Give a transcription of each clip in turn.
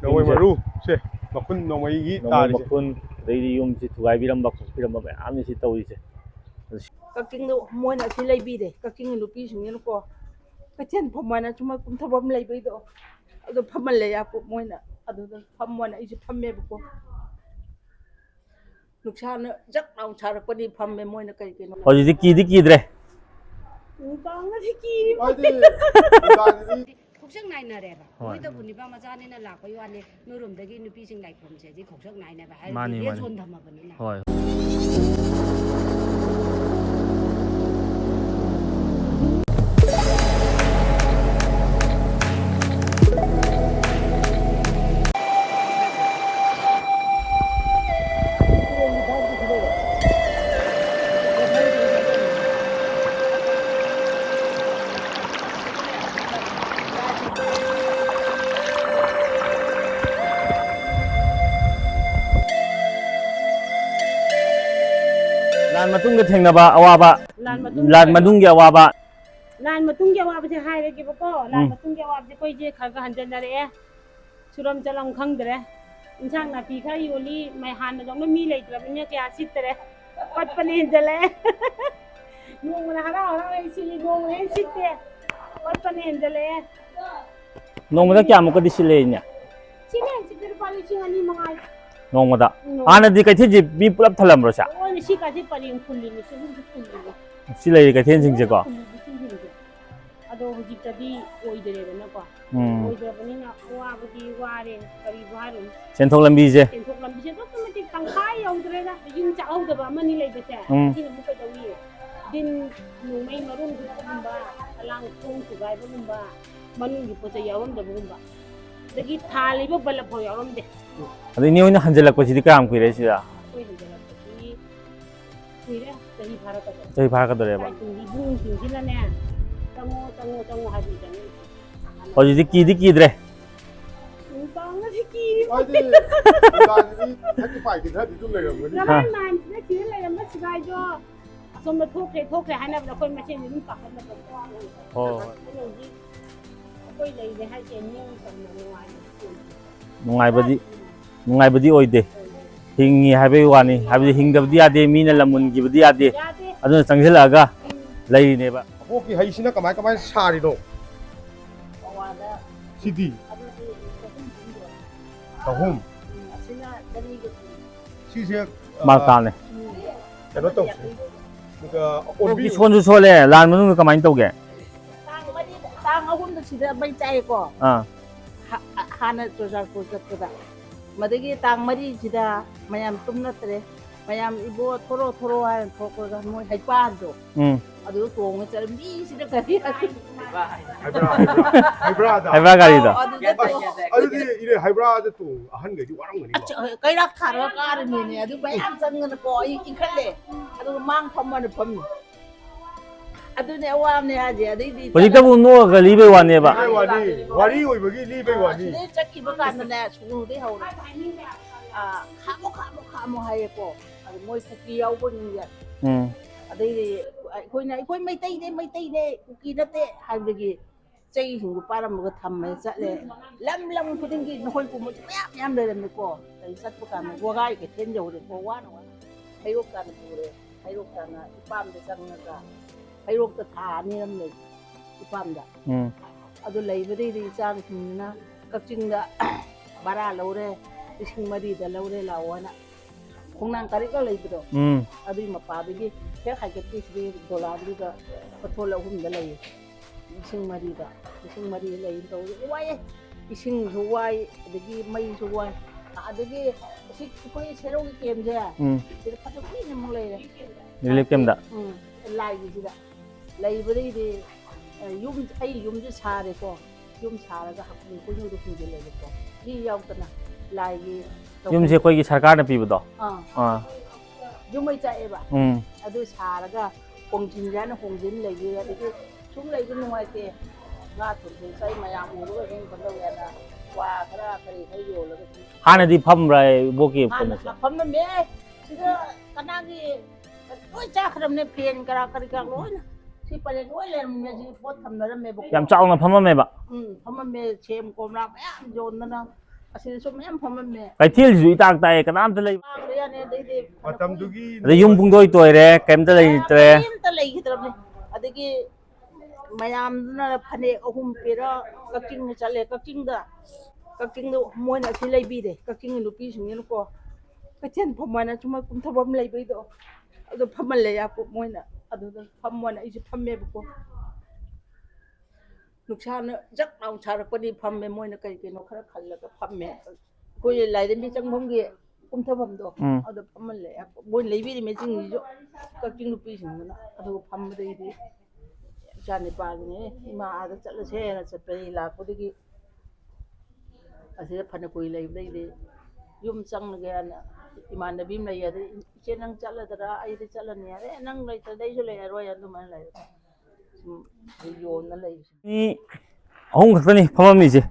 ꯅꯣꯡꯃꯩ ꯃꯔꯨ ꯁꯦ ꯃꯈꯨꯟ ꯅꯣꯡꯃꯩꯒꯤ ꯇꯥꯔꯤꯁꯦ ꯃꯈꯨꯟ ꯑꯗꯩꯗꯤ ꯌꯨꯝꯁꯤ ꯊꯨꯒꯥꯏꯕꯤꯔꯝꯕ ꯈꯣꯠꯄꯤꯔꯝꯕ ꯃꯌꯥꯝꯅꯤ ꯁꯤ ꯇꯧꯔꯤꯁꯦ ꯀꯛꯆꯤꯡꯗ ꯃꯣꯏꯅ ꯑꯁꯤ ꯂꯩꯕꯤꯔꯦ ꯀꯛꯆꯤꯡꯒꯤ ꯅꯨꯄꯤꯁꯤꯡꯅꯀꯣ ꯀꯩꯊꯦꯜ ꯐꯝꯃꯅ ꯁꯨꯝ ꯀꯨꯝꯊꯕ ꯑꯃ ꯂꯩꯕꯩꯗꯣ ꯑꯗꯨ ꯐꯝꯍꯜꯂꯦ ꯌꯥꯀꯣ ꯃꯣꯏꯅ ꯑꯗꯨꯗ ꯐꯝꯃꯣꯅ ꯑꯩꯁꯨ ꯐꯝꯃꯦꯕꯀꯣ ꯅꯨꯡꯁꯥꯅ ꯖꯛ ꯂꯥꯎ ꯁꯥꯔꯛꯄꯗꯤ ꯐꯝꯃꯦ ꯃꯣꯏꯅ ꯀꯩ ꯀꯩꯅꯣ ꯍꯧꯖꯤꯛꯇꯤ ꯀꯤꯗ꯭ꯔꯦ ꯅꯨꯡꯗꯥꯡꯗꯗꯤ ꯀꯤ ꯈꯣꯡꯁꯛ ꯅꯥꯏꯅꯔꯦꯕ ꯃꯣꯏꯗꯕꯨ ꯅꯤꯄꯥ ꯃꯆꯥꯅꯤꯅ ꯂꯥꯛꯄꯩ ꯋꯥꯅꯤ ꯅꯣꯏꯔꯣꯝꯗꯒꯤ ꯅꯨꯄꯤꯁꯤꯡ ꯂꯥꯏꯐꯝꯁꯦ ꯍꯧꯖꯤꯛ ꯈꯣꯡꯁꯛ ꯅꯥꯏꯅꯕ ꯍꯥꯏꯔꯗꯤ ꯔꯦꯠ ꯖꯣꯟ ꯊꯝꯃꯕꯅꯤꯅ ꯂꯥꯟ ꯃꯇꯨꯡꯗ ꯊꯦꯡꯅꯕ ꯑꯋꯥꯕ ꯂꯥꯟ ꯃꯅꯨꯡꯒꯤ ꯑꯋꯥꯕ ꯂꯥꯟ ꯃꯇꯨꯡꯒꯤ ꯑꯋꯥꯕꯁꯦ ꯍꯥꯏꯔꯒꯦꯕꯀꯣ ꯂꯥꯟ ꯃꯇꯨꯡꯒꯤ ꯑꯋꯥꯕꯁꯦ ꯑꯩꯈꯣꯏꯁꯦ ꯈꯔ ꯈꯔ ꯍꯟꯖꯟꯅꯔꯛꯑꯦ ꯁꯨꯔꯝ ꯆꯂꯝ ꯈꯪꯗ꯭ꯔꯦ ꯏꯟꯁꯥꯡ ꯅꯥꯄꯤ ꯈꯔ ꯌꯣꯜꯂꯤ ꯍꯥꯟꯅꯗꯧꯅ ꯃꯤ ꯂꯩꯇ꯭ꯔꯕꯅꯤꯅ ꯀꯌꯥ ꯁꯤꯠꯇ꯭ꯔꯦ ꯄꯠꯄꯅ ꯍꯦꯟꯖꯜꯂꯛꯑꯦ ꯅꯣꯡꯃꯅ ꯍꯔꯥꯎ ꯍꯔꯥꯎ ꯁꯤꯠꯂꯤ ꯅꯣꯡꯃꯅ ꯍꯦꯟ ꯁꯤꯠꯇꯦ ꯄꯠꯄꯅ ꯍꯦꯟꯖꯜꯂꯛꯑꯦ ꯅꯣꯡꯃꯗ ꯀꯌꯥꯃꯨꯛꯀꯗꯤ ꯁꯤꯠꯂꯛꯏꯅꯦ ꯁꯤꯠꯇꯦ ꯂꯨꯄꯥ 2,200 ꯃꯉꯥꯏ ꯅꯣꯡꯃꯗ ꯍꯥꯟꯅꯗꯤ ꯀꯩꯊꯦꯜꯁꯤ ꯃꯤ ꯄꯨꯂꯞ ꯊꯜꯂꯝꯕ꯭ꯔꯣ ꯁꯦ ꯂꯣꯏꯅ ꯁꯤ ꯀꯥꯁꯦ ꯄꯔꯦꯡ ꯐꯨꯜꯂꯤꯅꯤ ꯁꯤꯒꯨꯝꯕ ꯐꯨꯜꯂꯤꯅꯤ ꯁꯤ ꯂꯩꯔꯤ ꯀꯩꯊꯦꯜꯁꯤꯡꯁꯦꯀꯣ ꯑꯗꯣ ꯍꯧꯖꯤꯛꯇꯗꯤ ꯑꯣꯏꯗ꯭ꯔꯦꯗꯅꯀꯣ ꯑꯣꯏꯗ꯭ꯔꯕꯅꯤꯅ ꯑꯋꯥꯕꯗꯤ ꯋꯥꯔꯦ ꯀꯔꯤꯕꯨ ꯍꯥꯏꯔꯨꯅꯤ ꯁꯦꯟꯊꯣꯛ ꯂꯝꯕꯤꯁꯦ ꯑꯗꯨꯛꯀꯤ ꯃꯇꯤꯛ ꯇꯪꯈꯥꯏ ꯌꯧꯗ꯭ꯔꯦꯗ ꯌꯨꯝ ꯆꯥꯛꯍꯧꯗꯕ ꯑꯃꯅꯤ ꯂꯩꯕꯁꯦ ꯁꯤꯅ ꯑꯃꯨꯛ ꯀꯩꯗꯧꯅꯤ ꯗꯤꯟ ꯅꯣꯡꯃꯩ ꯃꯔꯨꯝ ꯍꯨꯠꯄꯒꯨꯝꯕ ꯑꯂꯥꯡ ꯊꯣꯡ ꯊꯨꯒꯥꯏꯕꯒꯨꯝꯕ ꯃꯅꯨꯡꯒꯤ ꯄꯣꯠ ꯆꯩ ꯌꯥꯎꯔꯝꯗꯕꯒꯨꯝꯕ ꯑꯗꯒꯤ ꯊꯥꯜꯂꯤꯕ ꯕꯂꯞ ꯐꯥꯎ ꯌꯥꯎꯔꯝꯗꯦ ꯑꯗꯩ ꯅꯤ ꯑꯣꯏꯅ ꯍꯟꯖꯤꯜꯂꯛꯄꯁꯤꯗꯤ ꯀꯌꯥꯝ ꯀꯨꯏꯔꯦ ꯁꯤꯗ ꯑꯩꯈꯣꯏ ꯍꯟꯖꯤꯜꯂꯛꯄꯁꯤ ꯀꯨꯏꯔꯦ ꯆꯍꯤ ꯐꯥꯔꯛꯀꯗꯧꯔꯦ ꯆꯍꯤ ꯐꯥꯔꯛꯀꯗꯧꯔꯦꯕ ꯏꯕꯨꯡꯁꯤꯡꯁꯤꯅꯅꯦ ꯆꯪꯉꯣ ꯍꯥꯏꯕ ꯆꯪꯉꯛꯏꯁꯦ ꯍꯧꯖꯤꯛꯇꯤ ꯀꯤꯗ꯭ꯔꯦ ꯅꯨꯡꯗꯥꯡꯗꯗꯤ ꯀꯤꯔꯤ ꯉꯔꯥꯡ ꯅꯍꯥꯟꯁꯤꯗ ꯁꯤꯗ ꯂꯩꯔꯝꯕ ꯁꯤꯒꯥꯏꯗꯣ ꯑꯁꯣꯝꯗ ꯊꯣꯛꯈ꯭ꯔꯦ ꯍꯥꯏꯅꯕꯗ ꯑꯩꯈꯣꯏ ꯃꯁꯦꯟ ꯑꯗꯨꯝ ꯄꯥꯈꯠꯅꯕ ꯍꯧꯖꯤꯛ ꯑꯩꯈꯣꯏ ꯂꯩꯔꯦ ꯍꯥꯏꯁꯦ ꯅꯤꯡꯇꯝꯅ ꯅꯨꯡꯉꯥꯏꯕꯗꯤ ꯑꯣꯏꯗꯦ ꯍꯤꯡꯉꯤ ꯍꯥꯏꯕꯒꯤ ꯋꯥꯅꯤ ꯍꯥꯏꯕꯗꯤ ꯍꯤꯡꯗꯕꯗꯤ ꯌꯥꯗꯦ ꯃꯤꯅ ꯂꯝꯃꯨꯟꯈꯤꯕꯗꯤ ꯌꯥꯗꯦ ꯑꯗꯨꯅ ꯆꯪꯁꯤꯜꯂꯛꯑꯒ ꯂꯩꯔꯤꯅꯦꯕ ꯑꯣꯛꯀꯤ ꯍꯩꯁꯤꯅ ꯀꯃꯥꯏ ꯁꯥꯔꯤꯅꯣ ꯁꯤꯗꯤ ꯆꯍꯨꯝ ꯁꯤꯁꯦ ꯃꯥꯔꯀꯥꯅꯦ ꯀꯩꯅꯣ ꯇꯧꯁꯤ ꯑꯣꯛꯀꯤ ꯁꯣꯟꯁꯨ ꯁꯣꯜꯂꯦ ꯂꯥꯟ ꯃꯅꯨꯡꯗ ꯀꯃꯥꯏꯅ ꯇꯧꯒꯦ ꯇꯥꯡ 3ꯗ ꯁꯤꯗ ꯃꯩ ꯆꯥꯏꯀꯣ ꯍꯥꯟꯅ ꯆꯨꯔꯆꯥꯟꯄꯨꯔ ꯆꯠꯄꯗ ꯃꯗꯒꯤ ꯇꯥꯡ 4ꯁꯤꯗ ꯃꯌꯥꯝ ꯇꯨꯝꯅꯠꯇ꯭ꯔꯦ ꯃꯌꯥꯝ ꯏꯕꯣ ꯊꯣꯔꯣ ꯍꯥꯏꯅ ꯊꯣꯛꯄꯗ ꯃꯣꯏ ꯍꯩꯄꯥꯗꯣ ꯑꯗꯨ ꯇꯣꯡꯉ ꯆꯠꯂ ꯃꯤꯁꯤꯗ ꯀꯔꯤ ꯍꯩꯕ꯭ꯔꯥ ꯒꯥꯔꯤꯗꯣ ꯑꯗꯨꯗꯤ ꯏꯅꯦ ꯍꯩꯕ꯭ꯔꯥꯗ ꯑꯍꯟꯈꯩꯗꯤ ꯋꯥꯔꯝꯒꯅꯤꯀꯣ ꯀꯩꯔꯥꯛ ꯊꯥꯔꯒ ꯀꯥꯔꯤꯅꯤꯅꯦ ꯑꯗꯨ ꯃꯌꯥꯝ ꯆꯪꯗꯅꯀꯣ ꯑꯩ ꯏꯟꯈꯠꯂꯦ ꯑꯗꯨꯒ ꯃꯥꯡ ꯐꯝꯃꯅ ꯐꯝꯃꯤ ꯑꯗꯨꯅꯦ ꯑꯋꯥꯕꯅꯦ ꯍꯥꯏꯁꯦ ꯑꯗꯩꯗꯤ ꯍꯧꯖꯤꯛꯇꯕꯨ ꯅꯣꯛꯑꯒ ꯂꯤꯕꯩ ꯋꯥꯅꯦꯕ ꯋꯥꯔꯤ ꯑꯣꯏꯕꯒꯤ ꯂꯤꯕꯩ ꯋꯥꯅꯤ ꯁꯤꯗꯩ ꯆꯠꯈꯤꯕ ꯀꯥꯟꯗꯅꯦ ꯁꯨꯅꯨꯗꯩ ꯍꯧꯔꯦ ꯈꯥꯝꯃꯣ ꯍꯥꯏꯌꯦꯀꯣ ꯑꯗꯨ ꯃꯣꯏ ꯀꯨꯀꯤ ꯌꯥꯎꯕꯅꯤꯅꯦ ꯑꯗꯩꯗꯤ ꯑꯩꯈꯣꯏ ꯃꯩꯇꯩꯅꯦ ꯀꯨꯀꯤ ꯅꯠꯇꯦ ꯍꯥꯏꯕꯗꯒꯤ ꯆꯩꯁꯤꯡꯗꯨ ꯄꯥꯔꯝꯃꯒ ꯊꯝꯃꯦ ꯆꯠꯂꯦ ꯂꯝ ꯈꯨꯗꯤꯡꯒꯤ ꯅꯈꯣꯏ ꯀꯨꯝꯕꯗꯤ ꯃꯌꯥꯝ ꯂꯩꯔꯝꯃꯦꯀꯣ ꯑꯗꯩ ꯆꯠꯄ ꯀꯥꯟꯗ ꯋꯥꯒꯥꯏ ꯀꯩꯊꯦꯜ ꯌꯧꯔꯦꯀꯣ ꯋꯥꯅ ꯍꯩꯔꯣꯛ ꯇꯥꯅ ꯄꯨꯔꯦ ꯍꯩꯔꯣꯛ ꯇꯥꯅ ꯏꯄꯥꯝꯗ ꯆꯪꯉꯒ ꯍꯩꯔꯣꯛꯇ ꯊꯥ 2 ꯑꯃ ꯂꯩ ꯏꯄꯥꯝꯗ ꯑꯗꯨ ꯂꯩꯕꯗꯩꯗꯤ ꯏꯆꯥꯁꯤꯡꯁꯤꯅ ꯀꯛꯆꯤꯡꯗ ꯚꯔꯥ ꯂꯧꯔꯦ 4,000ꯗ ꯂꯧꯔꯦ ꯂꯥꯛꯑꯣꯅ ꯈꯣꯡꯅꯥꯡ ꯀꯔꯤꯒ ꯂꯩꯕꯗꯣ ꯑꯗꯨꯒꯤ ꯃꯄꯥꯗꯒꯤ ꯍꯦꯛ ꯍꯥꯏꯒꯠꯄꯤꯁꯤꯗꯤ ꯗꯣꯂꯥꯗꯨꯗ ꯄꯊꯣꯜ 3ꯗ ꯂꯩꯌꯦ 4,000 ꯂꯩ ꯇꯧꯋꯦ ꯋꯥꯏꯑꯦ ꯏꯁꯤꯡꯁꯨ ꯋꯥꯏ ꯑꯗꯒꯤ ꯃꯩꯁꯨ ꯋꯥꯏ ꯑꯗꯒꯤ ꯑꯩꯈꯣꯏ ꯁꯦꯔꯧꯒꯤ ꯀꯦꯝꯁꯦ ꯁꯤꯗ ꯐꯖ ꯀꯨꯏꯅ ꯑꯃꯨꯛ ꯂꯩꯔꯦ ꯔꯤꯂꯤꯐ ꯀꯦꯝꯗ ꯂꯥꯏꯒꯤꯁꯤꯗ ꯂꯩꯕꯗꯩꯗꯤ ꯑꯩ ꯌꯨꯝꯁꯦ ꯁꯥꯔꯦꯀோ ꯌꯨꯝ ꯁꯥꯔꯒ ꯍꯥꯀꯨꯝ ꯀꯨꯏꯅꯨꯗ ꯍꯨꯟꯖꯤꯜꯂꯦꯕꯀꯣ ꯃꯤ ꯌꯥꯎꯗꯅ ꯂꯥꯏꯒꯤ ꯌꯨꯝꯁꯦ ꯑꯩꯈꯣꯏꯒꯤ ꯁꯔꯀꯥꯔꯅ ꯄꯤꯕꯗꯣ ꯌꯨꯝꯃꯩ ꯆꯥꯛꯑꯦꯕ ꯑꯗꯨ ꯁꯥꯔꯒ ꯍꯣꯡꯖꯤꯟꯁꯦ ꯍꯥꯏꯅ ꯍꯣꯡꯖꯤꯟ ꯂꯩꯒꯦ ꯑꯗꯒꯤ ꯁꯨꯝ ꯂꯩꯕ ꯅꯨꯡꯉꯥꯏꯇꯦ ꯉꯥ ꯊꯣꯡꯕ ꯆꯥꯏ ꯃꯌꯥꯝ ꯎꯔꯒ ꯑꯗꯨꯝ ꯀꯩꯗꯧꯋꯦꯅ ꯋꯥ ꯈꯔ ꯌꯣꯜꯂꯒ ꯍꯥꯟꯅꯗꯤ ꯐꯝꯕ꯭ꯔꯥ ꯏꯕꯣꯛꯀꯤ ꯀꯩꯅꯣꯁꯦ ꯐꯝꯃꯝꯃꯦ ꯁꯤꯗ ꯀꯅꯥꯒꯤ ꯂꯣꯏ ꯆꯥꯈ꯭ꯔꯕꯅꯦ ꯐꯦꯟ ꯀꯔꯤ ꯂꯣꯏꯅ ꯁꯤ ꯄꯔꯦꯡ ꯂꯣꯏ ꯂꯩꯔꯝꯃꯦ ꯁꯤ ꯄꯣꯠ ꯊꯝꯅꯔꯝꯃꯦꯕ ꯌꯥꯝ ꯆꯥꯎꯅ ꯐꯝꯃꯝꯃꯦꯕ ꯐꯝꯃꯝꯃꯦ ꯁꯦꯝ ꯀꯣꯝꯂꯥ ꯃꯌꯥꯝ ꯌꯣꯟꯗꯅ ꯑꯁꯤꯗꯁꯨ ꯃꯌꯥꯝ ꯐꯝꯃꯝꯃꯦ ꯀꯩꯊꯦꯜꯁꯤꯁꯨ ꯏꯇꯥꯛ ꯇꯥꯏ ꯀꯅꯥꯝꯇ ꯂꯩ ꯄꯥꯡꯕ ꯌꯥꯅꯤ ꯑꯗꯩꯗꯤ ꯃꯇꯝꯗꯨꯒꯤ ꯑꯗꯩ ꯌꯨꯝꯕꯨꯡꯗꯣꯏ ꯇꯣꯏꯔꯦ ꯀꯩꯝꯇ ꯂꯩꯇ꯭ꯔꯦ ꯀꯔꯤꯝꯇ ꯂꯩꯈꯤꯗ꯭ꯔꯕꯅꯤ ꯑꯗꯒꯤ ꯃꯌꯥꯝꯗꯨꯅ ꯐꯅꯦꯛ 3 ꯄꯤꯔ ꯀꯛꯆꯤꯡꯗ ꯆꯠꯂꯦ ꯀꯛꯆꯤꯡꯗ ꯃꯣꯏꯅ ꯑꯁꯤ ꯂꯩꯕꯤꯔꯦ ꯀꯛꯆꯤꯡꯒꯤ ꯅꯨꯄꯤꯁꯤꯡꯅꯤꯅꯀꯣ ꯀꯩꯊꯦꯜ ꯐꯝꯃꯅ ꯁꯨꯝ ꯀꯨꯝꯊꯐꯝ ꯂꯩꯕꯩꯗꯣ ꯑꯗꯨ ꯐꯝꯍꯜꯂꯦ ꯌꯥꯄꯣ ꯃꯣꯏꯅ ꯑꯗꯨꯗ ꯐꯝꯃꯣꯅ ꯑꯩꯁꯨ ꯐꯝꯃꯦꯕꯀꯣ ꯅꯨꯡꯁꯥꯅ ꯖꯛ ꯂꯥꯎ ꯁꯥꯔꯛꯄꯗꯤ ꯐꯝꯃꯦ ꯃꯣꯏꯅ ꯀꯩꯅꯣ ꯈꯔ ꯈꯜꯂꯒ ꯐꯝꯃꯦ ꯑꯩꯈꯣꯏ ꯂꯥꯏꯔꯦꯝꯕꯤ ꯆꯪꯐꯝꯒꯤ ꯀꯨꯝꯊꯐꯝꯗꯣ ꯑꯗꯨ ꯐꯝꯍꯜꯂꯦ ꯃꯣꯏ ꯂꯩꯕꯤꯔꯤꯃꯦ ꯆꯤꯡꯁꯤꯁꯨ ꯀꯛꯆꯤꯡ ꯅꯨꯄꯤꯁꯤꯡꯗꯨꯅ ꯑꯗꯨꯒ ꯐꯝꯕꯗꯒꯤꯗꯤ ꯏꯆꯥ ꯅꯤꯄꯥꯜꯅꯦ ꯏꯃꯥ ꯑꯥꯗ ꯆꯠꯂꯁꯦꯅ ꯆꯠꯄꯗꯒꯤ ꯂꯥꯛꯄꯗꯒꯤ ꯑꯁꯤꯗ ꯐꯅ ꯀꯨꯏ ꯂꯩꯕꯗꯒꯤꯗꯤ ꯌꯨꯝ ꯆꯪꯂꯒꯦꯅ ꯏꯃꯥꯟꯅꯕꯤ ꯑꯃ ꯂꯩ ꯑꯗꯩ ꯏꯆꯦ ꯅꯪ ꯆꯠꯂꯗ꯭ꯔꯥ ꯑꯩꯗꯤ ꯆꯠꯂꯅꯤ ꯌꯥꯔꯦ ꯅꯪ ꯂꯩꯇ꯭ꯔꯗꯤ ꯑꯩꯁꯨ ꯂꯩꯔꯔꯣꯏ ꯑꯗꯨꯃꯥꯏꯅ ꯂꯩ ꯁꯨꯝ ꯌꯣꯟꯅ ꯂꯩꯕꯁꯦ ꯃꯤ ꯑꯍꯨꯝ ꯈꯛꯇꯅꯤ ꯐꯝꯃꯝꯃꯤꯁꯦ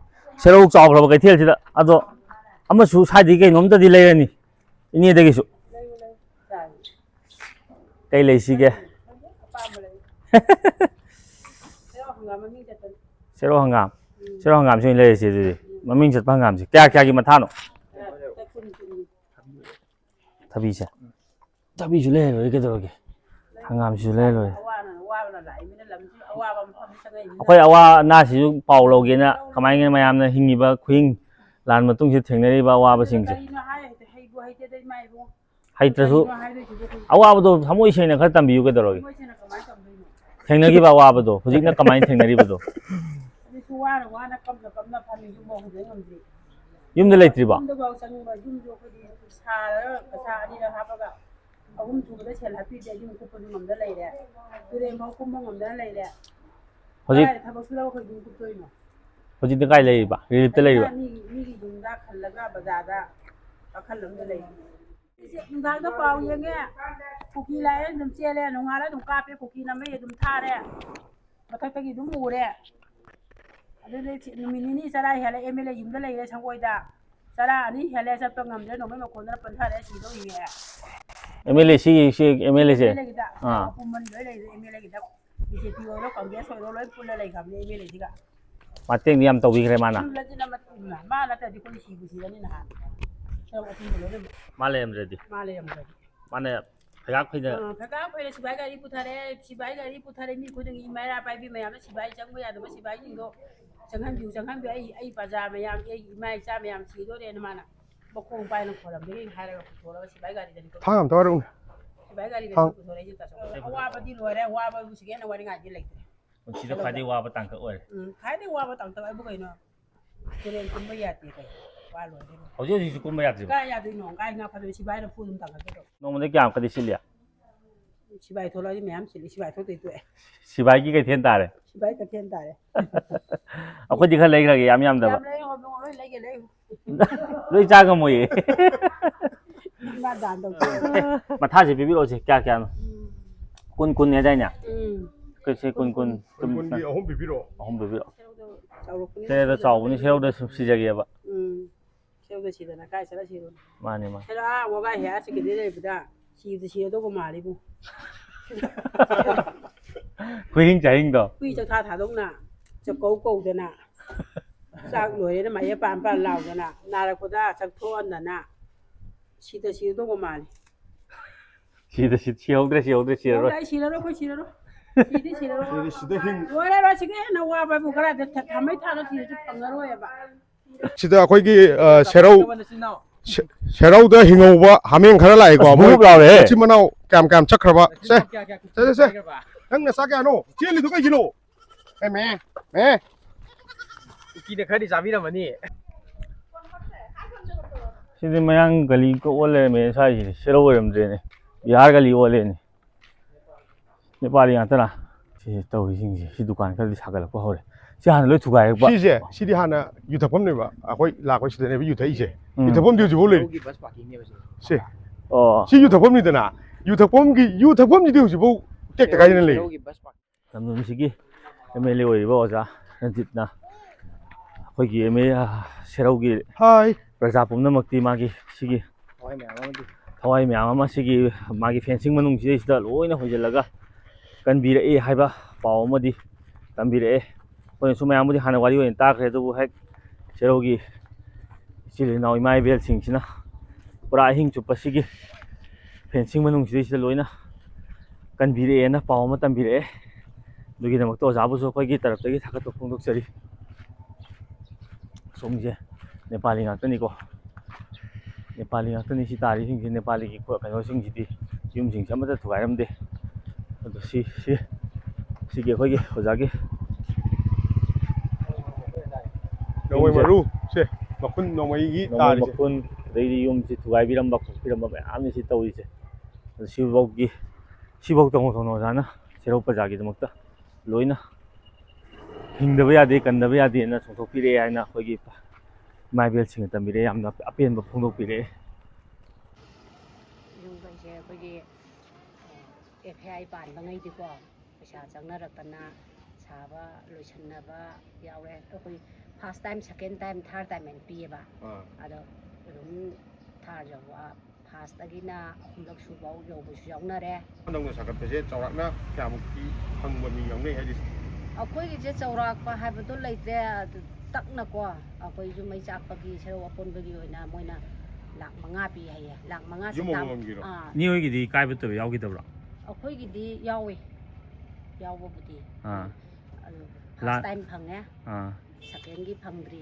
ꯁꯦꯔꯧ ꯆꯥꯎꯈ꯭ꯔꯕ ꯀꯩꯊꯦꯜꯁꯤꯗ ꯑꯗꯣ ꯑꯃꯁꯨ ꯁ꯭ꯋꯥꯏꯗꯒꯤ ꯀꯩꯅꯣꯝꯇꯗꯤ ꯂꯩꯔꯅꯤ ꯏꯅꯦꯗꯒꯤꯁꯨ ꯀꯩ ꯂꯩꯁꯤꯒꯦ ꯁꯦꯔꯧ ꯍꯪꯒꯥꯝꯁꯤ ꯑꯣꯏꯅ ꯂꯩꯔꯁꯤ ꯑꯗꯨꯗꯤ ꯃꯃꯤꯡ ꯆꯠꯄ ꯍꯪꯒꯥꯝꯁꯤ ꯀꯌꯥꯒꯤ ꯃꯊꯥꯅꯣ ꯊꯕꯤꯁꯦ ꯊꯕꯤꯁꯨ ꯂꯩꯔ ꯂꯣꯏꯔꯦ ꯀꯩꯗꯧꯔꯒꯦ ꯍꯪꯒꯥꯝꯁꯤꯁꯨ ꯂꯩꯔ ꯂꯣꯏꯔꯦ ꯑꯩꯈꯣꯏ ꯑꯋꯥ ꯑꯅꯥꯁꯤꯁꯨ ꯄꯥꯎ ꯂꯧꯒꯦꯅ ꯀꯃꯥꯏꯅ ꯃꯌꯥꯝꯅ ꯍꯤꯡꯉꯤꯕ ꯈꯨꯍꯤꯡ ꯂꯥꯟ ꯃꯇꯨꯡꯁꯤꯗ ꯊꯦꯡꯅꯔꯤꯕ ꯑꯋꯥꯕꯁꯤꯡꯁꯦ ꯍꯩꯇ꯭ꯔꯁꯨ ꯑꯋꯥꯕꯗꯣ ꯊꯃꯣꯏ ꯁꯦꯡꯅ ꯈꯔ ꯇꯝꯕꯤꯌꯨ ꯀꯩꯗꯧꯔꯒꯦ ꯊꯦꯡꯅꯈꯤꯕ ꯑꯋꯥꯕꯗꯣ ꯍꯧꯖꯤꯛꯅ ꯀꯃꯥꯏꯅ ꯊꯦꯡꯅꯔꯤꯕꯗꯣ ꯌꯨꯝꯗ ꯂꯩꯇ꯭ꯔꯤꯕꯣ ꯑꯍꯨꯝ ꯁꯨꯕꯗ ꯁꯦꯜ ꯍꯥꯞꯄꯤꯗꯦ ꯌꯨꯝ ꯀꯨꯞꯄꯁꯨ ꯉꯝꯗ ꯂꯩꯔꯦ ꯇꯨꯔꯦꯟꯐꯥꯎ ꯀꯨꯝꯕ ꯉꯝꯗꯅ ꯂꯩꯔꯦ ꯍꯧꯖꯤꯛ ꯊꯕꯛ ꯁꯨꯔꯒ ꯑꯩꯈꯣꯏ ꯌꯨꯝ ꯀꯨꯞꯇꯣꯏꯅꯣ ꯍꯧꯖꯤꯛꯇꯤ ꯀꯥꯏ ꯂꯩꯔꯤꯕ ꯔꯤꯂꯤꯞꯇ ꯂꯩꯔꯤꯕ ꯃꯤꯒꯤ ꯌꯨꯝꯗ ꯈꯜꯂꯒ ꯕꯖꯥꯔꯗ ꯋꯥꯈꯜ ꯑꯃꯗ ꯂꯩ ꯅꯨꯡꯗꯥꯡꯗ ꯄꯥꯎ ꯌꯦꯡꯉꯦ ꯀꯨꯀꯤ ꯂꯥꯛꯑꯦ ꯑꯗꯨꯝ ꯆꯦꯜꯂꯦ ꯅꯣꯡꯉꯥꯜꯂ ꯑꯗꯨꯝ ꯀꯥꯞꯄꯦ ꯀꯨꯀꯤ ꯅꯝꯃꯩ ꯑꯗꯨꯝ ꯊꯥꯔꯦ ꯃꯊꯛꯇꯒꯤ ꯑꯗꯨꯝ ꯎꯔꯦ ꯑꯗꯨꯗꯩ ꯅꯨꯃꯤꯠ ꯅꯤꯅꯤ ꯆꯔꯥ ꯍꯦꯜꯂꯦ MLA ꯌꯨꯝꯗ ꯂꯩꯔꯦ ꯁꯪꯒꯣꯏꯗ ꯆꯔꯥ 2 ꯍꯦꯜꯂꯦ ꯆꯠꯄ ꯉꯝꯗ꯭ꯔꯦ ꯅꯣꯡꯃꯩ ꯃꯈꯣꯟꯗꯅ ꯄꯟꯊꯔꯦ ꯁꯤꯗꯧꯔꯤꯃꯦ MLA ꯁꯤ MLA ꯑꯄꯨꯝꯕꯅꯤ ꯂꯣꯏ ꯂꯩꯔꯦ MLAꯒꯤꯗ BJP ꯑꯣꯏꯔꯣ ꯀꯪꯒ꯭ꯔꯦꯁ ꯑꯣꯏꯔꯣ ꯂꯣꯏ ꯄꯨꯜꯂ ꯂꯩꯈ꯭ꯔꯕꯅꯦ MLAꯁꯤꯒ ꯃꯇꯦꯡꯗꯤ ꯌꯥꯝ ꯇꯧꯕꯤꯈ꯭ꯔꯦ ꯃꯥꯅ ꯃꯥ ꯅꯠꯇ꯭ꯔꯗꯤ ꯑꯩꯈꯣꯏ ꯁꯤꯕꯨ ꯁꯤꯔꯅꯤ ꯅꯍꯥꯟ ꯃꯥ ꯂꯩꯔꯝꯗ꯭ꯔꯗꯤ ꯃꯥꯅ ꯐꯩꯒꯥꯛ ꯐꯩꯅ ꯁꯤꯕꯥꯏ ꯒꯥꯔꯤ ꯄꯨꯊꯔꯦ ꯃꯤ ꯈꯨꯗꯤꯡꯒꯤ ꯏꯃꯥꯏꯔꯥ ꯄꯥꯏꯕꯤ ꯃꯌꯥꯝꯅ ꯁꯤꯕꯥꯏ ꯆꯪꯕ ꯌꯥꯗꯕ ꯁꯤꯕꯥꯏꯁꯤꯡꯗꯣ ꯆꯪꯍꯟꯕꯤꯌꯨ ꯑꯩ ꯄ꯭ꯔꯖꯥ ꯃꯌꯥꯝ ꯑꯩ ꯏꯃꯥ ꯏꯆꯥ ꯃꯌꯥꯝ ꯁꯤꯗꯣꯔꯦꯅ ꯃꯥꯅ ꯃꯈꯣꯡ ꯄꯥꯏꯅ ꯈꯣꯏꯔꯝꯗꯒꯤ ꯍꯥꯏꯔꯒ ꯄꯨꯊꯣꯔꯒ ꯁꯤꯕꯥꯏ ꯒꯥꯔꯤꯗꯅꯤ ꯊꯥꯡ ꯑꯝꯇ ꯋꯥꯔꯛꯎꯅꯦ ꯁꯤꯕꯥꯏ ꯒꯥꯔꯤꯗ ꯄꯨꯊꯣꯔꯛꯏꯁꯦ ꯑꯋꯥꯕꯗꯤ ꯂꯣꯏꯔꯦ ꯑꯋꯥꯕꯕꯨ ꯁꯤꯒꯦꯅ ꯋꯥꯔꯤꯉꯥꯏꯗꯤ ꯂꯩꯇ꯭ꯔꯦ ꯄꯨꯟꯁꯤꯗ ꯈ꯭ꯋꯥꯏꯗꯒꯤ ꯋꯥꯕ ꯇꯥꯡꯀꯛ ꯑꯣꯏꯔꯦ ꯈ꯭ꯋꯥꯏꯗꯒꯤ ꯋꯥꯕ ꯇꯥꯡꯀꯛ ꯍꯥꯏꯕꯨ ꯀꯩꯅꯣ ꯇꯨꯔꯦꯟ ꯀꯨꯝꯕ ꯌꯥꯗꯦ ꯀꯩ ꯋꯥ ꯂꯣꯏꯔꯦ ꯍꯧꯖꯤꯛꯁꯨ ꯀꯨꯝꯕ ꯌꯥꯗ꯭ꯔꯤꯕ ꯀꯥꯏ ꯌꯥꯗꯣꯏꯅꯣ ꯀꯥꯏ ꯉꯥ ꯐꯥꯗꯣꯏ ꯁꯤꯕꯥꯏꯅ ꯐꯨ ꯑꯗꯨꯝ ꯇꯥꯡꯀꯛꯀꯗꯣ ꯅꯣꯡꯃꯗ ꯀꯌꯥꯃꯨꯛꯀꯗꯤ ꯁꯤꯜꯂꯤ ꯁꯤꯕꯥꯏ ꯊꯣꯛꯂꯛꯑꯗꯤ ꯃꯌꯥꯝ ꯁꯤꯜꯂꯤ ꯁꯤꯕꯥꯏ ꯊꯣꯛꯇꯣꯏ ꯇꯣꯛꯑꯦ ꯁꯤꯕꯥꯏꯒꯤ ꯀꯩꯊꯦꯜ ꯇꯥꯔꯦ ꯁꯤꯕꯥꯏ ꯀꯩꯊꯦꯜ ꯇꯥꯔꯦ ꯑꯩꯈꯣꯏꯗꯤ ꯈꯔ ꯂꯩꯈ꯭ꯔꯒꯦ ꯌꯥꯝꯗꯕ ꯌꯥꯝ ꯂꯩ ꯂꯣꯏ ꯂꯩꯒꯦ ꯂꯩ ꯂꯣꯏ ꯆꯥ ꯉꯝꯃꯣꯏꯌꯦ ꯏꯃꯥ ꯗꯥꯟ ꯇꯧꯊꯣꯛꯑꯦ ꯃꯊꯥꯁꯦ ꯄꯤꯕꯤꯔꯛꯑꯣꯁꯦ ꯀꯌꯥꯅꯣ ꯀꯨꯟ ꯍꯥꯏꯗꯥꯏꯅꯦ ꯀꯩꯁꯦ ꯀꯨꯟ ꯀꯨꯟꯒꯤ 3 ꯄꯤꯕꯤꯔꯛꯑꯣ 3 ꯄꯤꯕꯤꯔꯛꯑꯣ ꯆꯥꯎꯔꯛꯄꯅꯤ ꯁꯦꯔꯧꯗ ꯆꯥꯎꯕꯅꯤ ꯁꯦꯔꯧꯗ ꯁꯨꯝ ꯁꯤꯖꯒꯦꯕ ꯁꯦꯔꯧꯗ ꯁꯤꯗꯅ ꯀꯥꯏ ꯆꯠꯂ ꯁꯤꯔꯣ ꯃꯥꯅꯦ ꯁꯦꯔꯧ ꯋꯥꯒꯥꯏ ꯍꯦꯛ ꯁꯤꯒꯤꯗꯤ ꯂꯩꯕꯗ ꯁꯤꯔꯗꯧꯕ ꯃꯥꯜꯂꯤꯕꯨ ꯈꯨꯍꯤꯡ ꯆꯥꯍꯤꯡꯗꯣ ꯍꯨꯏ ꯆꯥꯛꯊꯥ ꯊꯥꯗꯧꯅ ꯆꯥꯛꯀꯧ ꯀꯧꯗꯅ ꯆꯥꯛ ꯂꯣꯏꯔꯦꯅ ꯃꯌꯦ ꯄꯥꯟ ꯂꯥꯎꯗꯅ ꯅꯥꯔꯛꯄꯗ ꯆꯥꯛꯊꯣꯛꯍꯟꯗꯅ ꯁꯤꯔꯗꯧꯕ ꯃꯥꯜꯂꯤ ꯁꯤꯍꯧꯗ꯭ꯔꯦ ꯁꯤꯔꯔꯣꯏ ꯑꯩ ꯁꯤꯔꯔꯣꯏ ꯑꯩꯈꯣꯏ ꯁꯤꯔꯔꯣꯏ ꯁꯤꯗꯤ ꯁꯤꯔꯔꯣꯏ ꯂꯣꯏꯔꯦ ꯁꯤꯒ ꯍꯦꯟꯅ ꯋꯥꯕꯕꯨ ꯈꯔꯗ ꯊꯝꯃꯩ ꯊꯥꯅ ꯊꯤꯔꯁꯨ ꯐꯪꯉꯔꯣꯏꯕ ꯁꯤꯗ ꯑꯩꯈꯣꯏꯒꯤ ꯁꯦꯔꯧꯗ ꯍꯤꯡꯍꯧꯕ ꯍꯥꯃꯦꯡ ꯈꯔ ꯂꯥꯛꯏꯀꯣ ꯃꯣꯏ ꯃꯆꯤꯟ ꯃꯅꯥꯎ ꯀꯌꯥꯝ ꯆꯠꯈ꯭ꯔꯕ ꯁꯦ ꯅꯪ ꯅꯆꯥ ꯀꯌꯥꯅꯣ ꯆꯦꯜꯂꯤꯗꯣ ꯀꯩꯒꯤꯅꯣ ꯃꯦ ꯀꯨꯀꯤꯅ ꯈꯔꯗꯤ ꯆꯥꯕꯤꯔꯝꯃꯅꯤ ꯁꯤꯗꯤ ꯃꯌꯥꯡ ꯒꯂꯤꯒ ꯑꯣꯜ ꯂꯩꯔꯝꯃꯦ ꯁ꯭ꯋꯥꯏꯁꯤꯗꯤ ꯁꯦꯔꯧ ꯑꯣꯏꯔꯝꯗ꯭ꯔꯦꯅꯦ ꯕꯤꯍꯥꯔ ꯒꯂꯤ ꯑꯣꯜꯂꯦꯅꯦ ꯅꯦꯄꯥꯂꯤ ꯉꯥꯛꯇꯅ ꯁꯤ ꯇꯧꯔꯤꯁꯤꯡꯁꯦ ꯁꯤ ꯗꯨꯀꯥꯟ ꯈꯔꯗꯤ ꯁꯥꯒꯠꯂꯛꯄ ꯍꯧꯔꯦ ꯁꯤ ꯍꯥꯟꯅ ꯂꯣꯏ ꯊꯨꯒꯥꯏꯔꯛꯄ ꯁꯤꯗꯤ ꯍꯥꯟꯅ ꯌꯨꯊꯛꯐꯝꯅꯦꯕ ꯑꯩꯈꯣꯏ ꯂꯥꯛꯄ ꯁꯤꯗꯅꯦꯕ ꯌꯨꯊꯛꯏꯁꯦ ꯌꯨꯊꯛꯐꯝꯗꯤ ꯍꯧꯖꯤꯛꯐꯥꯎ ꯂꯩꯔꯤ ꯁꯤ ꯌꯨꯊꯛꯐꯝꯅꯤꯗꯅ ꯌꯨꯊꯛꯐꯝꯁꯤꯗꯤ ꯍꯧꯖꯤꯛꯐꯥꯎ ꯇꯦꯛꯇ ꯀꯥꯏꯗꯅ ꯂꯩ ꯂꯝꯗꯝꯁꯤꯒꯤ MLA ꯑꯣꯏꯔꯤꯕ ꯑꯣꯖꯥ ꯔꯟꯖꯤꯠꯅ ꯑꯩꯈꯣꯏꯒꯤ ꯁꯦꯔꯧꯒꯤ ꯄ꯭ꯔꯖꯥ ꯄꯨꯝꯅꯃꯛꯇꯤ ꯃꯥꯒꯤ ꯁꯤꯒꯤ ꯊꯋꯥꯏ ꯃꯌꯥꯝ ꯑꯃ ꯁꯤꯒꯤ ꯃꯥꯒꯤ ꯐꯦꯟꯁꯤꯡ ꯃꯅꯨꯡꯁꯤꯗꯩꯁꯤꯗ ꯂꯣꯏꯅ ꯍꯣꯏꯖꯤꯜꯂꯒ ꯀꯟꯕꯤꯔꯛꯏ ꯍꯥꯏꯕ ꯄꯥꯎ ꯑꯃꯗꯤ ꯇꯝꯕꯤꯔꯛꯑꯦ ꯑꯩꯈꯣꯏꯅꯁꯨ ꯃꯌꯥꯝꯕꯨꯗꯤ ꯍꯥꯟꯅ ꯋꯥꯔꯤ ꯑꯣꯏꯅ ꯇꯥꯈ꯭ꯔꯦ ꯑꯗꯨꯕꯨ ꯍꯦꯛ ꯁꯦꯔꯧꯒꯤ ꯏꯆꯤꯜ ꯏꯅꯥꯎ ꯏꯃꯥ ꯏꯕꯦꯜꯁꯤꯡꯁꯤꯅ ꯄꯨꯔꯥ ꯑꯍꯤꯡ ꯆꯨꯞꯄ ꯁꯤꯒꯤ ꯐꯦꯟꯁꯤꯡ ꯃꯅꯨꯡꯁꯤꯗꯩꯁꯤꯗ ꯂꯣꯏꯅ ꯀꯟꯕꯤꯔꯛꯑꯦꯅ ꯄꯥꯎ ꯑꯃ ꯇꯝꯕꯤꯔꯛꯑꯦ ꯑꯗꯨꯒꯤꯗꯃꯛꯇ ꯑꯣꯖꯥꯕꯨꯁꯨ ꯑꯩꯈꯣꯏꯒꯤ ꯇꯔꯞꯇꯒꯤ ꯊꯥꯒꯠꯄ ꯐꯣꯡꯗꯣꯛꯆꯔꯤ ꯁꯣꯝꯁꯦ ꯅꯦꯄꯥꯂꯤ ꯉꯥꯛꯇꯅꯤꯀꯣ ꯅꯦꯄꯥꯂꯤ ꯉꯥꯛꯇꯅꯤ ꯁꯤ ꯇꯥꯔꯤꯁꯤꯡꯁꯤ ꯅꯦꯄꯥꯂꯤꯒꯤ ꯀꯩꯅꯣꯁꯤꯡꯁꯤꯗꯤ ꯌꯨꯝꯁꯤꯡꯁꯦ ꯑꯃꯠꯇ ꯊꯨꯒꯥꯏꯔꯝꯗꯦ ꯑꯗꯣ ꯁꯤꯒꯤ ꯑꯩꯈꯣꯏꯒꯤ ꯑꯣꯖꯥꯒꯤ ꯅꯣꯡꯃꯩ ꯃꯔꯨ ꯁꯦ ꯃꯈꯨꯟ ꯅꯣꯡꯃꯩꯒꯤ ꯅꯣꯡꯃꯩ ꯇꯥꯔꯤꯁꯦ ꯃꯈꯨꯟ ꯑꯗꯩꯗꯤ ꯌꯨꯝꯁꯤ ꯊꯨꯒꯥꯏꯕꯤꯔꯝꯕ ꯈꯣꯠꯄꯤꯔꯝꯕ ꯃꯌꯥꯝꯅꯤ ꯁꯤ ꯇꯧꯔꯤꯁꯦ ꯑꯗꯣ ꯁꯤꯐꯥꯎ ꯇꯧꯅ ꯑꯣꯖꯥꯅ ꯁꯦꯔꯧ ꯄ꯭ꯔꯖꯥꯒꯤꯗꯃꯛꯇ ꯂꯣꯏꯅ ꯍꯤꯡꯗꯕ ꯌꯥꯗꯦ ꯀꯟꯗꯕ ꯌꯥꯗꯦꯅ ꯆꯣꯡꯊꯣꯛꯄꯤꯔꯛꯑꯦ ꯍꯥꯏꯅ ꯑꯩꯈꯣꯏꯒꯤ ꯏꯃꯥ ꯏꯕꯦꯜꯁꯤꯡꯅ ꯇꯝꯕꯤꯔꯛꯑꯦ ꯌꯥꯝꯅ ꯑꯄꯦꯟꯕ ꯐꯣꯡꯗꯣꯛꯄꯤꯔꯛꯑꯦ ꯌꯨꯝꯈꯩꯁꯦ ꯑꯩꯈꯣꯏꯒꯤ FAI ꯄꯥꯟꯕꯉꯩꯗꯤꯀꯣ ꯄꯩꯁꯥ ꯆꯪꯅꯔꯛꯇꯅ ꯁꯥꯕ ꯂꯣꯏꯁꯤꯟꯅꯕ ꯌꯥꯎꯔꯦ ꯑꯩꯈꯣꯏ ꯐꯥꯔꯁ ꯇꯥꯏꯝ ꯁꯦꯀꯦꯟ ꯇꯥꯏꯝ ꯊꯥꯔꯠ ꯇꯥꯏꯝ ꯍꯥꯏꯅ ꯄꯤꯌꯦꯕ ꯑꯗꯣ ꯑꯗꯨꯝ ꯊꯥꯔ ꯌꯧꯕ ꯐꯥꯔꯁꯇꯒꯤꯅ 3ꯂꯛ ꯁꯨꯕ ꯌꯧꯕꯁꯨ ꯌꯥꯎꯅꯔꯦ ꯅꯧꯅ ꯁꯥꯒꯠꯄꯁꯦ ꯆꯥꯎꯔꯥꯛꯅ ꯀꯌꯥꯃꯨꯛꯇꯤ ꯐꯪꯕ ꯃꯤ ꯌꯥꯎꯅꯩ ꯍꯥꯏꯗꯤ ꯑꯩꯈꯣꯏꯒꯤꯁꯦ ꯆꯥꯎꯔꯥꯛꯄ ꯍꯥꯏꯕꯗꯣ ꯂꯩꯇ꯭ꯔꯦ ꯇꯛꯅꯀꯣ ꯑꯩꯈꯣꯏ ꯌꯨꯝ ꯃꯩ ꯆꯥꯛꯄꯒꯤ ꯁꯦꯔꯧ ꯑꯄꯨꯟꯕꯒꯤ ꯑꯣꯏꯅ ꯃꯣꯏꯅ ꯂꯥꯛ 5 ꯄꯤ ꯍꯥꯏꯌꯦ ꯂꯥꯛ 5ꯁꯦ ꯏꯅꯦ ꯍꯣꯏꯒꯤꯗꯤ ꯀꯥꯏꯕ ꯌꯥꯎꯈꯤꯗꯕ꯭ꯔꯣ ꯑꯩꯈꯣꯏꯒꯤꯗꯤ ꯌꯥꯎꯋꯦ ꯌꯥꯎꯕꯕꯨꯗꯤ ꯑꯗꯨ ꯐꯥꯔꯁ ꯇꯥꯏꯝ ꯐꯪꯉꯦ ꯁꯦꯀꯦꯟꯒꯤ ꯐꯪꯗ꯭ꯔꯤ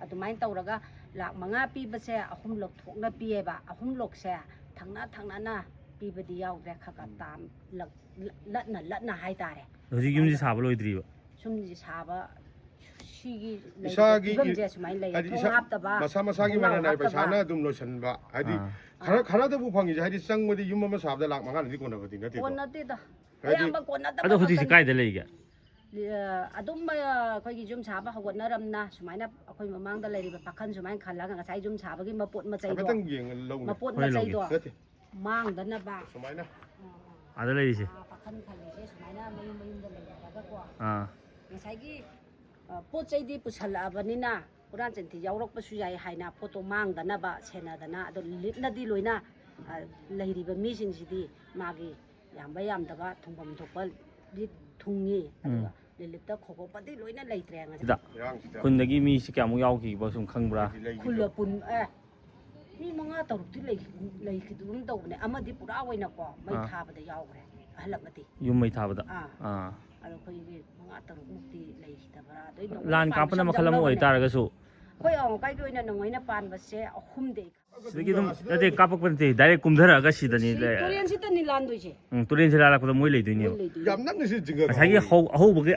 ꯑꯗꯨꯃꯥꯏꯅ ꯇꯧꯔꯒ ꯂꯥꯛ 5 ꯄꯤꯕꯁꯦ 3ꯂꯛ ꯊꯣꯛꯅ ꯄꯤꯌꯦꯕ 3ꯂꯛꯁꯦ ꯊꯪꯅꯅ ꯄꯤꯕꯗꯤ ꯌꯥꯎꯗ꯭ꯔꯦ ꯈꯔ ꯇꯥꯝ ꯂꯠꯅ ꯍꯥꯏꯇꯥꯔꯦ ꯍꯧꯖꯤꯛ ꯌꯨꯝꯁꯤ ꯁꯥꯕ ꯂꯣꯏꯗ꯭ꯔꯤꯕ ꯁꯨꯝꯁꯤ ꯁꯥꯕ ꯁꯤꯒꯤ ꯏꯁꯥꯒꯤ ꯐꯤꯕꯝꯁꯦ ꯁꯨꯃꯥꯏꯅ ꯂꯩ ꯊꯣꯡ ꯍꯥꯞꯇꯕ ꯃꯁꯥꯒꯤ ꯃꯔꯟ ꯄꯩꯁꯥꯅ ꯑꯗꯨꯝ ꯂꯣꯏꯁꯤꯟꯕ ꯍꯥꯏꯗꯤ ꯈꯔꯗꯕꯨ ꯐꯪꯉꯤꯁꯦ ꯍꯥꯏꯗꯤ ꯆꯪꯕꯗꯤ ꯌꯨꯝ ꯑꯃ ꯁꯥꯕꯗ ꯂꯥꯛ 5ꯅꯗꯤ ꯀꯣꯟꯅꯕꯗꯤ ꯅꯠꯇꯦ ꯀꯣꯟꯅꯗꯦꯗ ꯑꯌꯥꯝꯕ ꯀꯣꯟꯅꯗꯕ ꯑꯗꯣ ꯍꯧꯖꯤꯛꯁꯤ ꯀꯥꯏꯗ ꯂꯩꯒꯦ ꯑꯗꯨꯝ ꯑꯩꯈꯣꯏꯒꯤ ꯌꯨꯝ ꯁꯥꯕ ꯍꯧꯒꯠꯅꯔꯝꯅ ꯁꯨꯃꯥꯏꯅ ꯑꯩꯈꯣই ꯃꯃꯥꯡꯗ ꯂꯩꯔꯤꯕ ꯄꯥꯈꯟ ꯁꯨꯃꯥꯏꯅ ꯈꯜꯂꯒ ꯉꯁꯥꯏ ꯌꯨꯝ ꯁꯥꯕꯒꯤ ꯃꯄꯣꯠ ꯃꯆꯩꯗꯣ ꯃꯥꯡꯗꯅꯕ ꯁꯨꯃꯥꯏꯅ ꯑꯗ ꯂꯩꯔꯤꯁꯦ ꯄꯥꯈꯟ ꯈꯜꯂꯤꯁꯦ ꯁꯨꯃꯥꯏꯅ ꯃꯌꯨꯝꯗ ꯂꯩꯅꯔꯒꯀꯣ ꯉꯁꯥꯏꯒꯤ ꯄꯣꯠ ꯆꯩꯗꯤ ꯄꯨꯁꯜꯂꯛꯑꯕꯅꯤꯅ ꯍꯨꯔꯥꯟ ꯆꯤꯟꯊꯤ ꯌꯥꯎꯔꯛꯄꯁꯨ ꯌꯥꯏ ꯍꯥꯏꯅ ꯄꯣꯠꯇꯣ ꯃꯥꯡꯗꯅꯕ ꯁꯦꯟꯅꯗꯅ ꯑꯗꯣ ꯂꯤꯠꯅꯗꯤ ꯂꯣꯏꯅ ꯂꯩꯔꯤꯕ ꯃꯤꯁꯤꯡꯁꯤꯗꯤ ꯃꯥꯒꯤ ꯌꯥꯝꯕ ꯌꯥꯝꯗꯕ ꯊꯨꯡꯐꯝ ꯊꯣꯛꯄꯗꯤ ꯊꯨꯡꯉꯤ ꯑꯗꯨꯒ ꯂꯤꯂꯤꯞꯇ ꯈꯣꯀꯣꯛꯄꯗꯤ ꯂꯣꯏꯅ ꯂꯩꯇ꯭ꯔꯦ ꯉꯁꯤꯗ ꯈꯨꯟꯗꯒꯤ ꯃꯤꯁꯤ ꯀꯌꯥꯃꯨꯛ ꯌꯥꯎꯈꯤꯕ ꯁꯨꯝ ꯈꯪꯕ꯭ꯔꯥ ꯃꯤ 5 ꯇꯔꯨꯛꯇꯤ ꯂꯩꯈꯤꯗꯨꯝ ꯇꯧꯕꯅꯦ ꯑꯃꯗꯤ ꯄꯨꯔꯥ ꯑꯣꯏꯅꯀꯣ ꯃꯩ ꯊꯥꯕꯗ ꯌꯥꯎꯈ꯭ꯔꯦ ꯑꯍꯜ ꯑꯃꯗꯤ ꯌꯨꯝ ꯃꯩ ꯊꯥꯕꯗ ꯑꯗꯣ ꯑꯩꯈꯣꯏꯒꯤ 5 ꯇꯔꯨꯛꯃꯨꯛꯇꯤ ꯂꯩꯈꯤꯗꯕ꯭ꯔꯥ ꯂꯥꯟ ꯀꯥꯞꯄꯅ ꯃꯈꯜ ꯑꯃ ꯑꯣꯏꯇꯥꯔꯒꯁꯨ ꯑꯩꯈꯣꯏ ꯑꯋꯥꯡꯀꯥꯏꯒꯤ ꯑꯣꯏꯅ ꯅꯣꯡꯃꯩꯅ ꯄꯥꯟꯕꯁꯦ 3ꯗꯤ ꯁꯤꯗꯒꯤ ꯑꯗꯨꯝ ꯅꯠꯇꯦ ꯀꯥꯞꯄꯛꯄ ꯅꯠꯇꯦ ꯗꯥꯏꯔꯦꯛ ꯀꯨꯝꯊꯔꯛꯑꯒ ꯁꯤꯗꯅꯤ ꯇꯨꯔꯦꯟꯁꯤꯗꯅꯤ ꯂꯥꯟꯗꯣꯏꯁꯦ ꯇꯨꯔꯦꯟꯁꯤ ꯂꯥꯜꯂꯛꯄꯗ ꯃꯣꯏ ꯂꯩꯗꯣꯏꯅꯦꯕ ꯌꯥꯝ ꯅꯛꯅꯁꯤ ꯖꯤꯡꯒ ꯉꯁꯥꯏꯒꯤ ꯑꯍꯧꯕꯒꯤ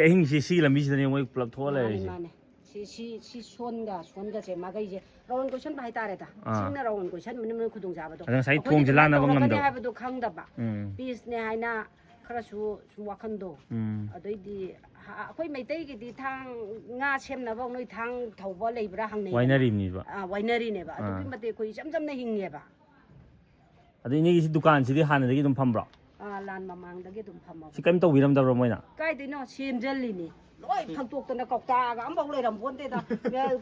ꯑꯍꯤꯡꯁꯦ ꯁꯤꯒꯤ ꯂꯝꯕꯤꯁꯤꯗꯅꯦ ꯃꯣꯏ ꯄꯨꯂꯞ ꯊꯣꯛꯑ ꯂꯩꯔꯤꯁꯦ ꯁꯤ ꯁꯣꯟꯒꯁꯦ ꯃꯈꯩꯁꯦ ꯔꯥꯎꯟ ꯀꯣꯏꯁꯟꯕ ꯍꯥꯏꯇꯥꯔꯦꯗ ꯁꯤꯡꯅ ꯔꯥꯎꯟ ꯀꯣꯏꯁꯟꯕꯅ ꯈꯨꯗꯣꯡꯆꯥꯕꯗꯣ ꯑꯗ ꯉꯁꯥꯏ ꯊꯣꯡꯁꯦ ꯂꯥꯟꯅꯕ ꯉꯝꯗꯕ ꯍꯥꯏꯕꯗꯣ ꯈꯪꯗꯕ ꯄꯤꯁꯅꯦ ꯍꯥꯏꯅ ꯈꯔꯁꯨ ꯁꯨꯝ ꯋꯥꯈꯟꯗꯣ ꯑꯗꯩꯗꯤ ꯑꯩꯈꯣꯏ ꯃꯩꯇꯩꯒꯤꯗꯤ ꯊꯥꯡ ꯉꯥ ꯁꯦꯝꯅꯕ ꯅꯣꯏ ꯊꯥꯡ ꯊꯧꯕ ꯂꯩꯕ꯭ꯔꯥ ꯍꯪꯅꯩ ꯋꯥꯏꯅꯔꯤꯅꯦꯕ ꯑꯗꯨꯛꯀꯤ ꯃꯇꯤꯛ ꯑꯩꯈꯣꯏ ꯏꯆꯝ ꯆꯝꯅ ꯍꯤꯡꯉꯦꯕ ꯑꯗ ꯏꯅꯦꯒꯤ ꯗꯨꯀꯥꯟꯁꯤꯗꯤ ꯍꯥꯟꯅꯗꯒꯤ ꯑꯗꯨꯝ ꯐꯝꯕ꯭ꯔꯣ ꯂꯥꯟ ꯃꯃꯥꯡꯗꯒꯤ ꯑꯗꯨꯝ ꯐꯝꯃꯕ ꯁꯤ ꯀꯔꯤꯝ ꯇꯧꯕꯤꯔꯝꯗꯕ꯭ꯔꯣ ꯃꯣꯏꯅ ꯀꯥꯏꯗꯩꯅꯣ ꯁꯦꯝꯖꯜꯂꯤꯅꯤ ꯂꯣꯏ ꯐꯛꯇꯣꯛꯇꯅ ꯀꯧꯇꯥꯒ ꯑꯃꯐꯥꯎ ꯂꯩꯔꯝꯄꯣꯟꯇꯦꯗ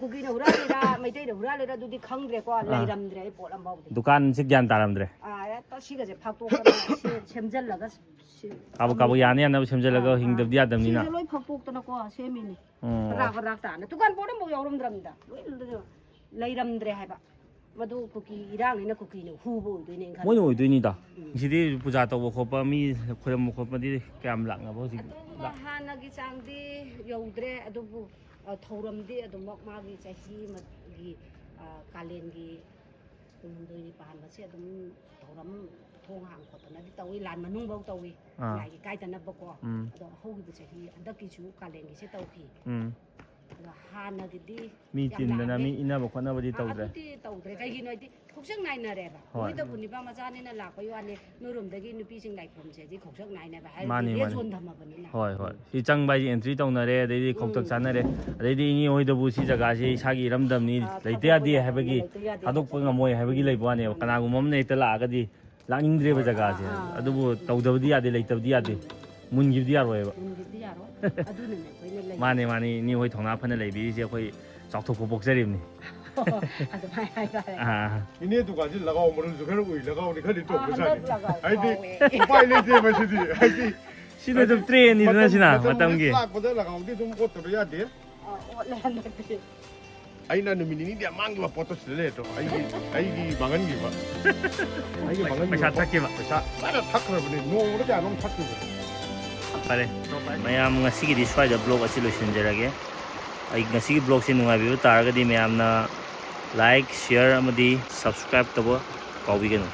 ꯀꯨꯀꯤꯅ ꯍꯨꯔꯥꯜꯂꯤꯔꯥ ꯃꯩꯇꯩꯅ ꯍꯨꯔꯥꯜꯂꯤꯔꯥ ꯑꯗꯨꯗꯤ ꯈꯪꯗ꯭ꯔꯦꯀꯣ ꯂꯩꯔꯝꯗ꯭ꯔꯦ ꯑꯩ ꯄꯣꯠ ꯑꯃꯐꯥꯎꯗꯤ ꯗꯨꯀꯥꯟꯁꯤ ꯒ꯭ꯌꯥꯟ ꯇꯥꯔꯝꯗ꯭ꯔꯦ ꯁꯤꯒꯁꯦ ꯐꯛꯇꯣꯛꯇꯅ ꯁꯦꯝꯖꯜꯂꯒ ꯀꯥꯕꯛ ꯌꯥꯅ ꯌꯥꯅꯕ ꯁꯦꯝꯖꯜꯂꯒ ꯍꯤꯡꯗꯕꯗꯤ ꯌꯥꯗꯕꯅꯤꯅ ꯁꯤꯁꯦ ꯂꯣꯏ ꯐꯛꯇꯣꯛꯇꯅꯀꯣ ꯁꯦꯝꯃꯤꯅꯤ ꯕꯔꯥꯛ ꯇꯥꯅ ꯗꯨꯀꯥꯟ ꯄꯣꯠ ꯑꯃꯐꯥꯎ ꯌꯥꯎꯔꯝꯗ꯭ꯔꯕꯅꯤꯗ ꯂꯣꯏ ꯂꯩꯔꯝꯗ꯭ꯔꯦ ꯍꯥꯏꯕ ꯃꯗꯨ ꯀꯨꯀꯤ ꯏꯔꯥꯡꯅꯤꯅ ꯀꯨꯀꯤꯅ ꯍꯨꯕ ꯑꯣꯏꯗꯣꯏꯅꯦ ꯃꯣꯏꯅ ꯑꯣꯏꯗꯣꯏꯅꯤꯗ ꯁꯤꯗꯤ ꯄꯨꯖꯥ ꯇꯧꯕ ꯈꯣꯠꯄ ꯃꯤ ꯈꯣꯏꯔꯝꯕ ꯈꯣꯠꯄꯗꯤ ꯀꯌꯥꯝ ꯂꯥꯛꯅꯕ ꯍꯧꯖꯤꯛ ꯍꯥꯟꯅꯒꯤ ꯆꯥꯡꯗꯤ ꯌꯧꯗ꯭ꯔꯦ ꯑꯗꯨꯕꯨ ꯊꯧꯔꯝꯗꯤ ꯑꯗꯨꯃꯛ ꯃꯥꯒꯤ ꯆꯍꯤ ꯑꯃꯒꯤ ꯀꯥꯂꯦꯟꯒꯤ ꯀꯨꯝꯗꯣꯏꯅꯤ ꯄꯥꯟꯕꯁꯦ ꯑꯗꯨꯝ ꯊꯧꯔꯝ ꯊꯣꯡ ꯍꯥꯡ ꯈꯣꯠꯇꯅꯗꯤ ꯇꯧꯏ ꯂꯥꯟ ꯃꯅꯨꯡꯐꯧ ꯇꯧꯏ ꯂꯥꯏꯒꯤ ꯀꯥꯏꯗꯅꯕꯀꯣ ꯑꯗꯣ ꯍꯧꯈꯤꯕ ꯆꯍꯤ ꯍꯟꯗꯛꯀꯤꯁꯨ ꯀꯥꯂꯦꯟꯒꯤꯁꯦ ꯇꯧꯈꯤ ꯑꯗꯣ ꯍꯥꯟꯅꯒꯤꯗꯤ ꯃꯤ ꯆꯤꯟꯗꯅ ꯃꯤ ꯏꯟꯅꯕ ꯈꯣꯠꯅꯕꯗꯤ ꯇꯧꯗ꯭ꯔꯦ ꯑꯗꯨꯗꯤ ꯇꯧꯗ꯭ꯔꯦ ꯀꯩꯒꯤꯅꯣ ꯍꯥꯏꯗꯤ ꯈꯣꯡꯁꯛ ꯅꯥꯏꯅꯔꯦꯕ ꯅꯣꯏꯗꯕꯨ ꯅꯤꯄꯥ ꯃꯆꯥꯅꯤꯅ ꯂꯥꯛꯄꯩ ꯋꯥꯅꯤ ꯅꯣꯏꯔꯣꯝꯗꯒꯤ ꯅꯨꯄꯤꯁꯤꯡ ꯂꯥꯏꯐꯝꯁꯦꯗꯤ ꯈꯣꯡꯁꯛ ꯅꯥꯏꯅꯕ ꯍꯥꯏꯕꯗꯤ ꯔꯦꯠ ꯖꯣꯟ ꯊꯝꯃꯕꯅꯤꯅ ꯍꯣꯏ ꯁꯤ ꯆꯪꯕ ꯍꯥꯏꯁꯦ ꯑꯦꯟꯇ꯭ꯔꯤ ꯇꯧꯅꯔꯦ ꯑꯗꯩꯗꯤ ꯈꯧꯇꯛ ꯆꯥꯅꯔꯦ ꯑꯗꯩꯗꯤ ꯏꯅꯦ ꯍꯣꯏꯗꯕꯨ ꯁꯤ ꯖꯒꯥꯁꯤ ꯏꯁꯥꯒꯤ ꯏꯔꯝꯗꯝꯅꯤ ꯂꯩꯇ ꯌꯥꯗꯦ ꯍꯥꯏꯕꯒꯤ ꯊꯥꯗꯣꯛꯄ ꯉꯝꯃꯣꯏ ꯍꯥꯏꯕꯒꯤ ꯂꯩꯕ ꯋꯥꯅꯦꯕ ꯀꯅꯥꯒꯨꯝꯕ ꯑꯃꯅ ꯍꯦꯛꯇ ꯂꯥꯛꯑꯒꯗꯤ ꯂꯥꯛꯅꯤꯡꯗ꯭ꯔꯦꯕ ꯖꯒꯥꯁꯦ ꯑꯗꯨꯕꯨ ꯇꯧꯗꯕꯗꯤ ꯌꯥꯗꯦ ꯂꯩꯇꯕꯗꯤ ꯌꯥꯗꯦ ꯃꯨꯟꯈꯤꯕꯗꯤ ꯌꯥꯔꯣꯏꯕ ꯃꯥꯅꯦ ꯏꯅꯦ ꯍꯣꯏ ꯊꯧꯅꯥ ꯐꯅ ꯂꯩꯕꯤꯔꯤꯁꯦ ꯑꯩꯈꯣꯏ ꯆꯥꯎꯊꯣꯛꯄ ꯄꯣꯛꯆꯔꯤꯕꯅꯤ ꯏꯅꯦ ꯗꯨꯀꯥꯟꯁꯤ ꯂꯒꯥꯎ ꯃꯔꯨꯁꯨ ꯈꯔ ꯎꯏ ꯂꯒꯥꯎꯗꯤ ꯈꯔꯗꯤ ꯇꯣꯛꯄꯖꯥꯠꯅꯤ ꯍꯥꯏꯗꯤ ꯎꯄꯥꯏ ꯂꯩꯇꯦꯕ ꯁꯤꯗꯤ ꯍꯥꯏꯗꯤ ꯁꯤꯅ ꯑꯗꯨꯝ ꯇ꯭ꯔꯦꯟꯅꯤꯗꯅ ꯁꯤꯅ ꯃꯇꯝꯒꯤ ꯂꯥꯛꯄꯗ ꯂꯒꯥꯎꯗꯤ ꯑꯗꯨꯝ ꯑꯣꯠꯇꯕ ꯌꯥꯗꯦ ꯑꯩꯅ ꯅꯨꯃꯤꯠ ꯅꯤꯅꯤꯗꯤ ꯃꯥꯡꯈꯤꯕ ꯄꯣꯠꯇꯣ ꯁꯤꯗ ꯂꯩꯔꯦ ꯑꯩꯒꯤ ꯃꯥꯡꯍꯟꯈꯤꯕ ꯄꯩꯁꯥ ꯊꯛꯈꯤꯕ ꯄꯩꯁꯥ ꯐꯖꯅ ꯊꯛꯈ꯭ꯔꯕꯅꯤ ꯅꯣꯡꯃꯗ ꯀꯌꯥꯅꯣꯝ ꯊꯛꯈꯤꯕ ꯐꯔꯦ ꯃꯌꯥꯝ ꯉꯁꯤꯒꯤꯗꯤ ꯁ꯭ꯋꯥꯏꯗ ꯕ꯭ꯂꯣꯛ ꯑꯁꯤ ꯂꯣꯏꯁꯤꯟꯖꯔꯒꯦ ꯑꯩ ꯉꯁꯤꯒꯤ ꯕ꯭ꯂꯣꯛꯁꯤ ꯅꯨꯡꯉꯥꯏꯕꯤꯕ ꯇꯥꯔꯒꯗꯤ ꯃꯌꯥꯝꯅ ꯂꯥꯏꯛ ꯁꯤꯌꯔ ꯑꯃꯗꯤ ꯁꯕꯁꯀ꯭ꯔꯥꯏꯕ ꯇꯧꯕ ꯀꯥꯎꯕꯤꯒꯅꯨ